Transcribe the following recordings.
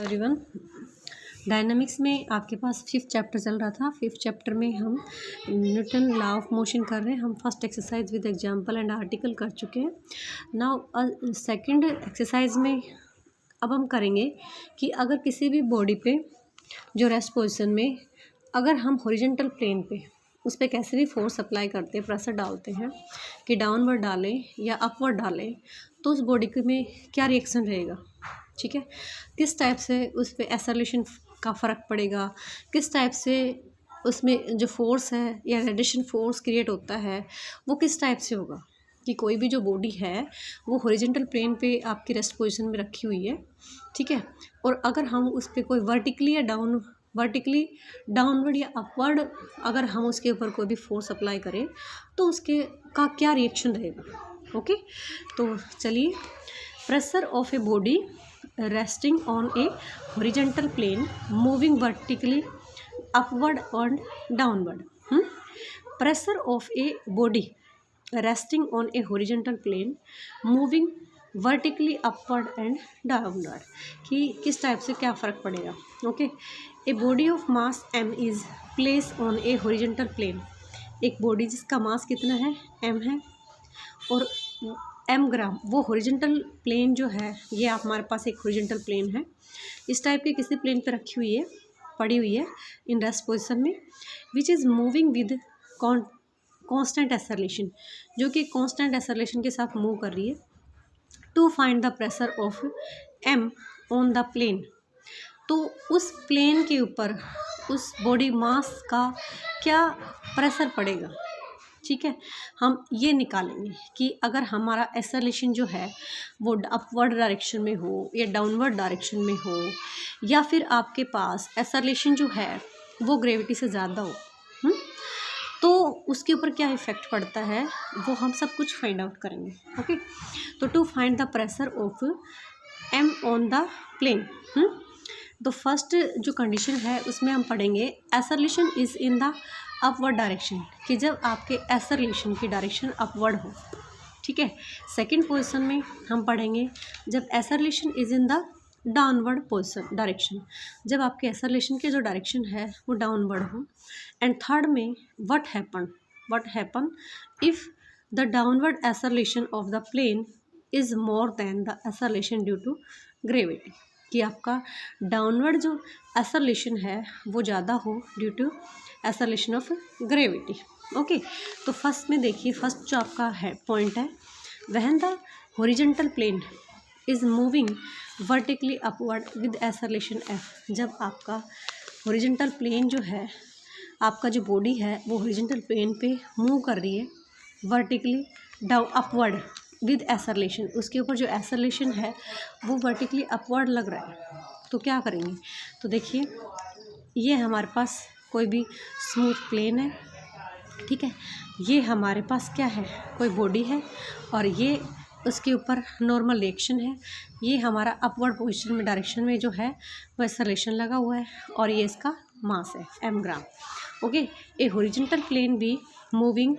Everyone. Dynamics में आपके पास 5th chapter चल रहा था। 5th चैप्टर में हम न्यूटन लॉ ऑफ मोशन कर रहे हैं। हम first exercise with example and article कर चुके हैं। नाउ सेकंड एक्सरसाइज में अब हम करेंगे कि अगर किसी भी बॉडी पे जो रेस्ट पोजीशन में अगर हम हॉरिजॉन्टल प्लेन पे उस पर कैसे भी फोर्स अप्लाई करते हैं, प्रेशर डालते हैं कि डाउनवर्ड डालें या अपवर्ड डालें, तो उस बॉडी में क्या रिएक्शन रहेगा। ठीक है, किस टाइप से उस पर एक्सेलरेशन का फ़र्क पड़ेगा, किस टाइप से उसमें जो फोर्स है या रेडिएशन फोर्स क्रिएट होता है वो किस टाइप से होगा। कि कोई भी जो बॉडी है वो हॉरिजॉन्टल प्लेन पे आपकी रेस्ट पोजीशन में रखी हुई है, ठीक है, और अगर हम उस पर कोई वर्टिकली डाउनवर्ड या अपवर्ड अगर हम उसके ऊपर कोई भी फोर्स अप्लाई करें तो उसके का क्या रिएक्शन रहेगा। ओके, तो चलिए, pressure of a body resting on a horizontal plane moving vertically upward and downward. Pressure of a body resting on a horizontal plane moving vertically upward and downward. कि किस टाइप से क्या फ़र्क पड़ेगा। Okay, a body of mass m is place on a horizontal plane. एक body जिसका mass कितना है, m है, और m ग्राम वो हॉरिजॉन्टल प्लेन जो है, ये आप हमारे पास एक हॉरिजॉन्टल प्लेन है, इस टाइप के किसी प्लेन पे रखी हुई है, पड़ी हुई है इन रेस्ट पोजीशन में, which is moving with constant acceleration, जो कि कांस्टेंट एक्सेलरेशन के साथ मूव कर रही है। To find the pressure of m on the plane, तो उस प्लेन के ऊपर उस बॉडी मास का क्या प्रेशर पड़ेगा। ठीक है, हम ये निकालेंगे कि अगर हमारा एक्सेलरेशन जो है वो अपवर्ड डायरेक्शन में हो या डाउनवर्ड डायरेक्शन में हो, या फिर आपके पास एक्सेलरेशन जो है वो ग्रेविटी से ज़्यादा हो, तो उसके ऊपर क्या इफ़ेक्ट पड़ता है वो हम सब कुछ फाइंड आउट करेंगे। ओके, तो to find the pressure of m on the plane, तो फर्स्ट जो कंडीशन है उसमें हम पढ़ेंगे acceleration is in the upward direction, कि जब आपके एक्सेलरेशन की डायरेक्शन अपवर्ड हो। ठीक है, सेकंड पोजीशन में हम पढ़ेंगे जब acceleration is in the downward position direction, जब आपके एक्सेलरेशन की जो डायरेक्शन है वो डाउनवर्ड हो। एंड थर्ड में what happen if the downward acceleration of the plane is more than the acceleration due to gravity, कि आपका डाउनवर्ड जो एक्सेलरेशन है वो ज़्यादा हो due to acceleration of gravity. Okay, तो फर्स्ट में देखिए, फर्स्ट जो आपका है पॉइंट है, when the horizontal plane is moving vertically upward with acceleration f, जब आपका हॉरिजॉन्टल प्लेन जो है, आपका जो बॉडी है वो हॉरिजॉन्टल प्लेन पे मूव कर रही है vertically down upward with acceleration, उसके ऊपर जो एक्सेलरेशन है वो वर्टिकली अपवर्ड लग रहा है, तो क्या करेंगे। तो देखिए, ये हमारे पास कोई भी स्मूथ प्लेन है, ठीक है, ये हमारे पास क्या है, कोई बॉडी है, और ये उसके ऊपर नॉर्मल रिएक्शन है, ये हमारा अपवर्ड पोजीशन में डायरेक्शन में जो है वो एक्सेलरेशन लगा हुआ है, और ये इसका मास है m gram. Okay, a horizontal plane भी moving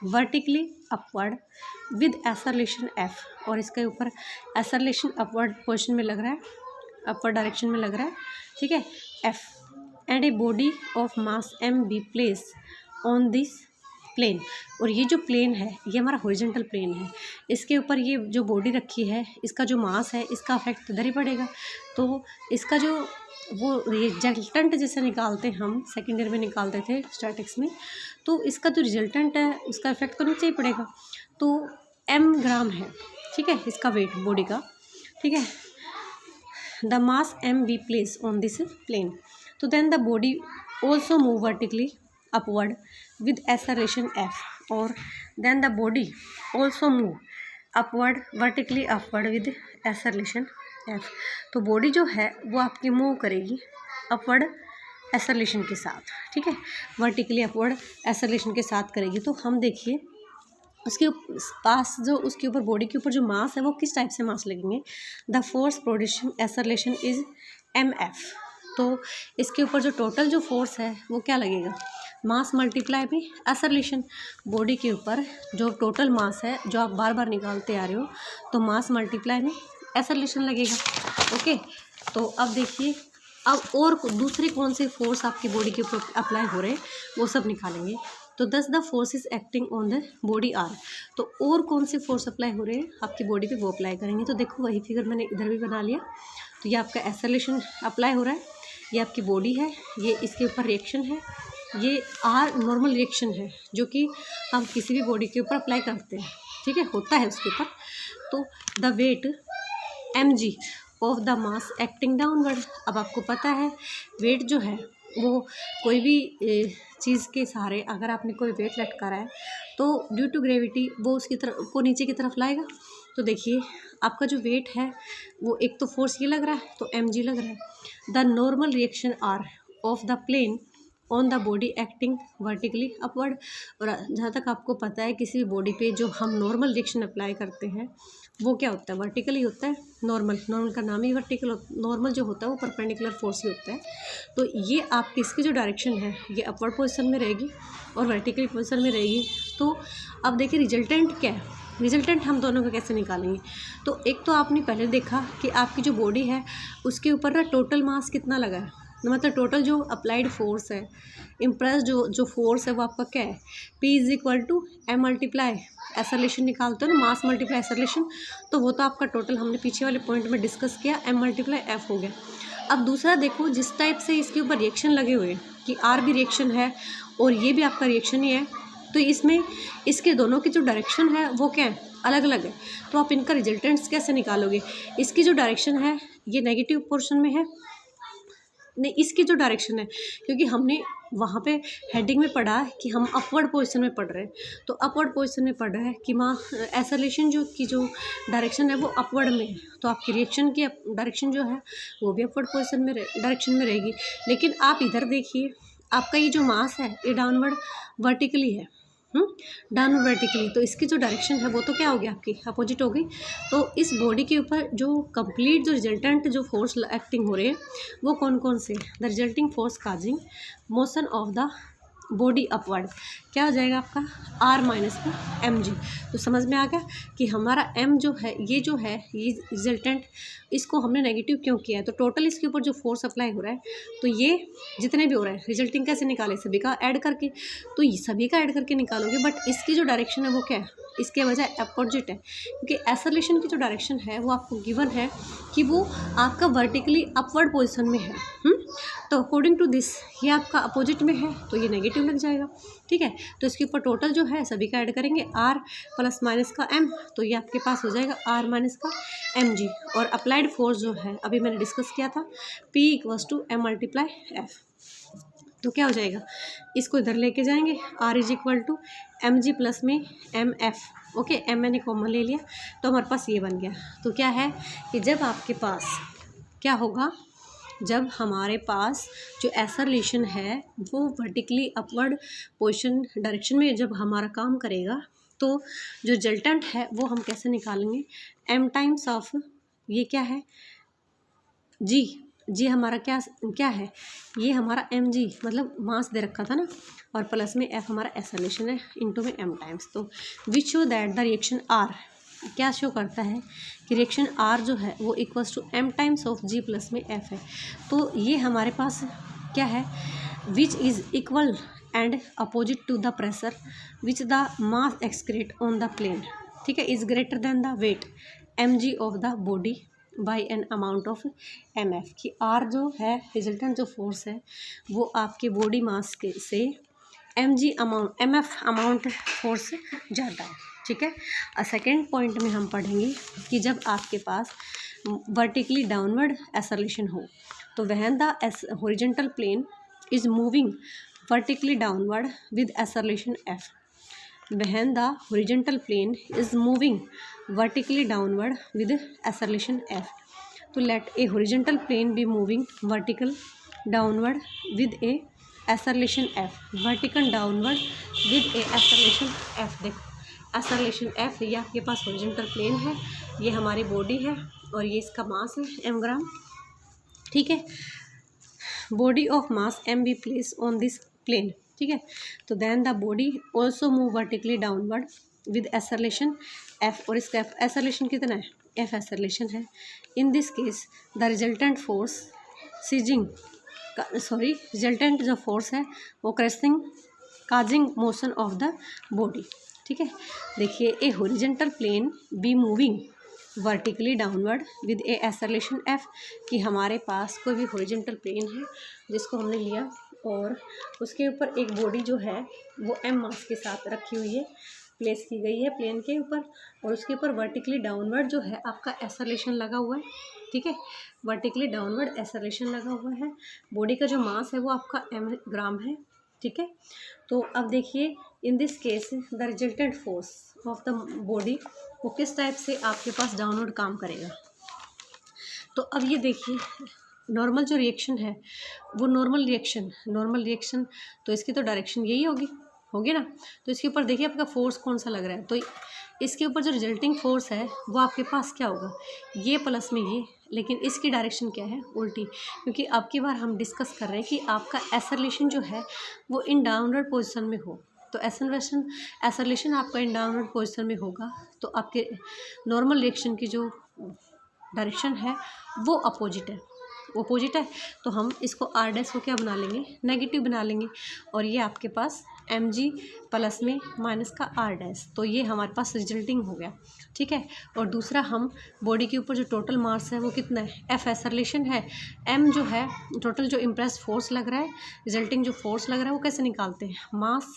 vertically upward with acceleration f, और इसके ऊपर एक्सेलरेशन अपवर्ड पोजीशन में लग रहा है, अपवर्ड डायरेक्शन में लग रहा है, ठीक है, f, and a body of mass m be place on this plane, और ये जो प्लेन है ये हमारा हॉरिजॉन्टल प्लेन है, इसके ऊपर ये जो बॉडी रखी है, इसका जो मास है इसका इफेक्ट इधर ही पड़ेगा। तो इसका जो वो रिजल्टेंट जैसे निकालते हम सेकेंड ईयर में निकालते थे स्टैटिक्स में, तो इसका जो रिजल्टेंट है उसका इफेक्ट तो नीचे ही पड़ेगा। तो m ग्राम है, ठीक है, इसका वेट बॉडी का, ठीक है, the mass m be place on this plane, तो then the body also move vertically upward with acceleration f, or then the body also move vertically upward with acceleration f, तो body जो है वो आपकी move करेगी upward acceleration के साथ, ठीक है, वर्टिकली अपवर्ड एक्सेलरेशन के साथ करेगी। तो हम देखिए उसके पास जो उसके ऊपर बॉडी के ऊपर जो मास है वो किस टाइप से मास लगेंगे। The force producing acceleration is mf, तो इसके ऊपर जो टोटल जो फोर्स है वो क्या लगेगा, मास मल्टीप्लाई में एक्सेलरेशन, बॉडी के ऊपर जो टोटल मास है जो आप बार बार निकालते आ रहे हो, तो मास मल्टीप्लाई में एक्सेलरेशन लगेगा। ओके, तो अब देखिए, अब और दूसरे कौन से फोर्स आपकी बॉडी के ऊपर अप्लाई हो रहे हैं वो सब निकालेंगे। तो thus the force is acting on the body are, तो और कौन से फोर्स अप्लाई हो रहे हैं आपकी बॉडी पे वो अप्लाई करेंगे। तो देखो वही फिगर मैंने इधर भी बना लिया। तो ये आपका एक्सेलरेशन अप्लाई हो रहा है, ये आपकी बॉडी है, ये इसके ऊपर रिएक्शन है, ये आर नॉर्मल रिएक्शन है जो कि हम किसी भी बॉडी के ऊपर अप्लाई करते हैं, ठीक है, होता है उसके ऊपर। तो the weight mg of the mass acting downward. अब आपको पता है वेट जो है वो कोई भी चीज़ के सहारे अगर आपने कोई वेट लटका रहा है तो ड्यू टू ग्रेविटी वो उसकी तरफ को नीचे की तरफ लाएगा। तो देखिए आपका जो वेट है वो एक तो फोर्स ये लग रहा है तो mg लग रहा है। The normal reaction R of the plane on the body acting vertically upward. और जहाँ तक आपको पता है किसी भी बॉडी पे जो हम नॉर्मल रिएक्शन अप्लाई करते हैं वो क्या होता है, वर्टिकली होता है। नॉर्मल का नाम ही वर्टिकल, नॉर्मल जो होता है वो परपेंडिकुलर फोर्स ही होता है। तो ये आपकी इसकी जो डायरेक्शन है ये अपवर्ड पोजीशन में रहेगी और वर्टिकल पोजीशन में रहेगी। तो अब देखिए रिजल्टेंट क्या है, रिजल्टेंट हम दोनों को कैसे निकालेंगे। तो एक तो आपने पहले देखा कि आपकी जो बॉडी है उसके ऊपर ना टोटल मास कितना लगा है, मतलब टोटल जो अप्लाइड फोर्स है, इम्प्रेस जो फोर्स है वो आपका क्या है, P is equal to M multiply acceleration निकालते हो ना, मास मल्टीप्लाई एक्सेलरेशन। तो वो तो आपका टोटल हमने पीछे वाले पॉइंट में डिस्कस किया, M मल्टीप्लाई F हो गया। अब दूसरा देखो, जिस टाइप से इसके ऊपर रिएक्शन लगे हुए हैं कि R भी रिएक्शन है और ये भी आपका रिएक्शन ही है, तो इसमें इसके दोनों की जो डायरेक्शन है वो क्या है, अलग अलग है। तो आप इनका रिजल्टेंट्स कैसे निकालोगे। इसकी जो डायरेक्शन है ये नेगेटिव पोर्शन में है, नहीं इसकी जो डायरेक्शन है, क्योंकि हमने वहाँ पे हेडिंग में पढ़ा है कि हम अपवर्ड पोजीशन में पढ़ रहे हैं, तो अपवर्ड पोजीशन में पढ़ रहा है कि एक्सेलरेशन जो की जो डायरेक्शन है वो अपवर्ड में है, तो आपकी रिएक्शन की डायरेक्शन जो है वो भी अपवर्ड पोजीशन में डायरेक्शन में रहेगी। लेकिन आप इधर देखिए आपका ये जो मास है ये डाउनवर्ड वर्टिकली है, डाउनवर्ड वर्टिकली, तो इसकी जो डायरेक्शन है वो तो क्या हो गई आपकी अपोजिट हो गई। तो इस बॉडी के ऊपर जो कंप्लीट जो रिजल्टेंट जो फोर्स एक्टिंग हो रहे हैं वो कौन कौन से, the resulting force causing motion of the body upward क्या हो जाएगा आपका R माइनस का mg। तो समझ में आ गया कि हमारा m जो है ये रिजल्टेंट, इसको हमने नेगेटिव क्यों किया है। तो टोटल इसके ऊपर जो फोर्स अप्लाई हो रहा है तो ये जितने भी हो रहा है रिजल्टिंग कैसे निकाले, सभी का ऐड करके। तो ये सभी का ऐड करके निकालोगे, बट इसकी जो डायरेक्शन है वो क्या है, इसके बजाय अपोजिट है, क्योंकि एक्सेलरेशन की जो डायरेक्शन है वो आपको गिवन है कि वो आपका वर्टिकली अपवर्ड पोजीशन में है। तो अकॉर्डिंग टू दिस ये आपका अपोजिट में है तो ये नेगेटिव लग जाएगा, ठीक है। तो इसके ऊपर टोटल जो है सभी का ऐड करेंगे R प्लस माइनस का M, तो ये आपके पास हो जाएगा R माइनस का mg। और अप्लाइड फोर्स जो है अभी मैंने डिस्कस किया था P equals to M multiply F। तो क्या हो जाएगा, इसको इधर लेके जाएंगे, R is equal to mg plus में mf। ओके, m मैंने कॉमन ले लिया तो हमारे पास ये बन गया। तो क्या है कि जब आपके पास क्या होगा, जब हमारे पास जो एक्सेलरेशन है वो वर्टिकली अपवर्ड पोजीशन डायरेक्शन में जब हमारा काम करेगा तो जो रिजल्टेंट है वो हम कैसे निकालेंगे, m टाइम्स ऑफ ये क्या है जी हमारा क्या है, ये हमारा mg मतलब मास दे रखा था ना, और प्लस में f हमारा एक्सेलरेशन है इनटू में m टाइम्स। तो which show that the reaction R क्या शो करता है कि रिएक्शन R जो है वो equals to m times of g plus में f है। तो ये हमारे पास क्या है, which is equal and opposite to the pressure which the mass excrete on the plane, ठीक है, is greater than the weight mg of the body by an amount of mf। कि R जो है रिजल्टेंट जो force है वो आपके body mass के से mg amount mf amount force ज़्यादा है, ठीक है। सेकेंड पॉइंट में हम पढ़ेंगे कि जब आपके पास वर्टिकली डाउनवर्ड एक्सेलरेशन हो तो when the horizontal plane is moving vertically downward with acceleration f, when the horizontal plane is moving vertically downward with acceleration f। तो let a horizontal plane be moving vertical downward with a acceleration f, vertical downward with a acceleration f। देखो acceleration f ये आपके पास horizontal plane है, ये हमारी body है और ये इसका मास है m ग्राम, ठीक है। Body of mass m be place on this plane, ठीक है। तो then the body also move vertically downward with acceleration f, और इसका एक्सेलरेशन कितना है एफ एसरलेशन है। In this case the resultant force causing resultant जो फोर्स है वो causing motion of the body. ठीक है, देखिए a horizontal plane be moving vertically downward with a acceleration F, कि हमारे पास कोई भी हॉरिजॉन्टल प्लेन है जिसको हमने लिया और उसके ऊपर एक बॉडी जो है वो एम मास के साथ रखी हुई है, प्लेस की गई है प्लेन के ऊपर, और उसके ऊपर वर्टिकली डाउनवर्ड जो है आपका एसरलेशन लगा हुआ है। ठीक है, वर्टिकली डाउनवर्ड एसरलेशन लगा हुआ है। बॉडी का जो मास है वो आपका m ग्राम है। ठीक है, तो अब देखिए इन this case the resultant force of the body वो किस टाइप से आपके पास डाउनवर्ड काम करेगा। तो अब ये देखिए नॉर्मल जो रिएक्शन है वो नॉर्मल रिएक्शन तो इसकी तो डायरेक्शन यही होगी ना। तो इसके ऊपर देखिए आपका फोर्स कौन सा लग रहा है, तो इसके ऊपर जो रिजल्टिंग फोर्स है वो आपके पास क्या होगा, ये प्लस में ये, लेकिन इसकी डायरेक्शन क्या है, उल्टी, क्योंकि अब की बार हम डिस्कस कर रहे हैं कि आपका एसरलेशन जो है वो इन डाउनवर्ड पोजीशन में हो। तो एसरलेशन आपका इन डाउनवर्ड पोजीशन में होगा तो आपके नॉर्मल रिएक्शन की जो डायरेक्शन है वो अपोजिट है। तो हम इसको आर डैश को क्या बना लेंगे, नेगेटिव बना लेंगे, और ये आपके पास एम जी प्लस में माइनस का आर डैश, तो ये हमारे पास रिजल्टिंग हो गया। ठीक है, और दूसरा हम बॉडी के ऊपर जो टोटल मास है वो कितना है, एफ एसरलेशन है, एम जो है टोटल जो इम्प्रेस फोर्स लग रहा है, रिजल्टिंग जो फोर्स लग रहा है वो कैसे निकालते हैं, मास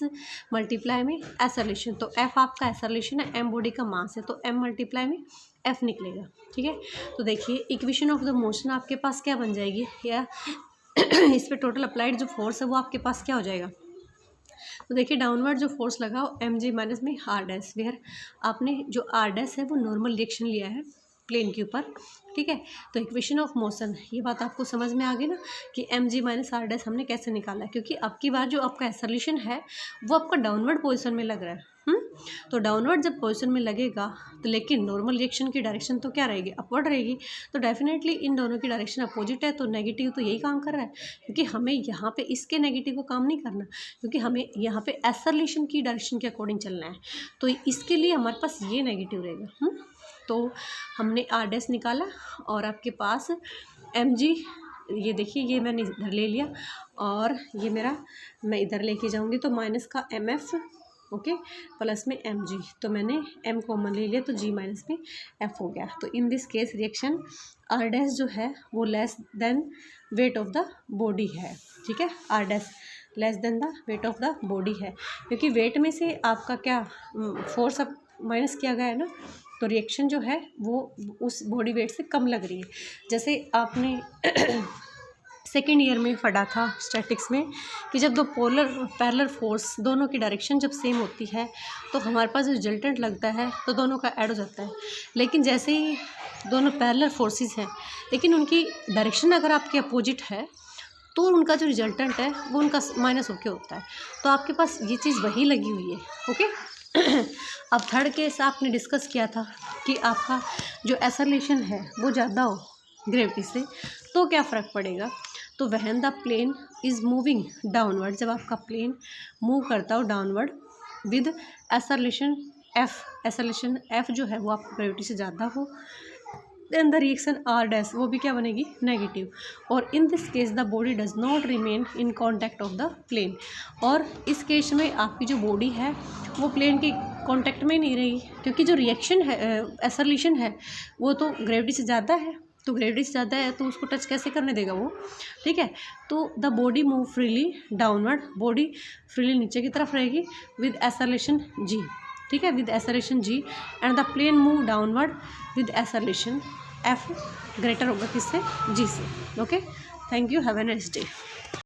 मल्टीप्लाई में एसरलेशन। तो एफ आपका एसरलेशन है, एम बॉडी का मास है, तो एम मल्टीप्लाई में एफ निकलेगा। ठीक है, तो देखिए इक्वेशन ऑफ द मोशन आपके पास क्या बन जाएगी, या इस पर टोटल अप्लाइड जो फोर्स है वो आपके पास क्या हो जाएगा। तो देखिए डाउनवर्ड जो फोर्स लगा हो एम जी माइनस में आर डैश, वेयर आपने जो आर डैश है वो नॉर्मल रिएक्शन लिया है प्लेन के ऊपर। ठीक है, तो इक्वेशन ऑफ मोशन ये बात आपको समझ में आ गई ना कि M G minus R dash हमने कैसे निकाला है, क्योंकि अब की बार जो आपका एसरलेशन है वो आपका डाउनवर्ड पोजीशन में लग रहा है। तो डाउनवर्ड जब पोजीशन में लगेगा तो लेकिन नॉर्मल रिएक्शन की डायरेक्शन तो क्या रहेगी, अपवर्ड रहेगी। तो डेफिनेटली इन दोनों की डायरेक्शन अपोजिट है, तो नेगेटिव तो यही काम कर रहा है, क्योंकि हमें यहाँ पे इसके नेगेटिव को काम नहीं करना, क्योंकि हमें यहाँ पे एसरलेशन की डायरेक्शन के अकॉर्डिंग चलना है। तो इसके लिए हमारे पास ये नेगेटिव रहेगा। तो हमने आर डैश निकाला और आपके पास एम जी, ये देखिए ये मैंने इधर ले लिया और ये मेरा मैं इधर लेके जाऊँगी तो माइनस का एम एफ ओके प्लस में एम जी, तो मैंने एम कॉमन ले लिया तो जी माइनस में एफ हो गया। तो in this case reaction R dash जो है वो less than weight of the body है। ठीक है, R dash less than the weight of the body है, क्योंकि वेट में से आपका क्या फोर्स अब माइनस किया गया है ना, तो रिएक्शन जो है वो उस बॉडी वेट से कम लग रही है। जैसे आपने सेकेंड ईयर में पढ़ा था स्टैटिक्स में कि जब दो पैरेलल फोर्स दोनों की डायरेक्शन जब सेम होती है तो हमारे पास जो रिजल्टेंट लगता है तो दोनों का ऐड हो जाता है। लेकिन जैसे ही दोनों पैरेलल फोर्सेस हैं लेकिन उनकी डायरेक्शन अगर आपके अपोजिट है तो उनका जो रिजल्टेंट है वो उनका माइनस होके होता है। तो आपके पास ये चीज़ वही लगी हुई है। ओके अब थर्ड केस आपने डिस्कस किया था कि आपका जो एसरलेशन है वो ज़्यादा हो ग्रेविटी से तो क्या फ़र्क पड़ेगा। तो when the plane is moving downward, जब आपका प्लेन मूव करता हो डाउनवर्ड विद एसरलेशन एफ जो है वो आपको ग्रेविटी से ज़्यादा हो, then the reaction R dash वो भी क्या बनेगी, नेगेटिव। और in this case the body does not remain in contact of the plane, और इस केस में आपकी जो बॉडी है वो प्लेन के कॉन्टैक्ट में नहीं रही, क्योंकि जो रिएक्शन है एसरलेशन है वो तो ग्रेविटी से ज़्यादा है, तो ग्रेविटी से ज़्यादा है तो उसको टच कैसे करने देगा वो। ठीक है, तो the body move freely downward, body freely नीचे की तरफ रहेगी विद एसरलेशन जी। ठीक है, with acceleration G and the plane move downward with acceleration F greater होगा किससे, जी से। Okay, thank you, have a nice day.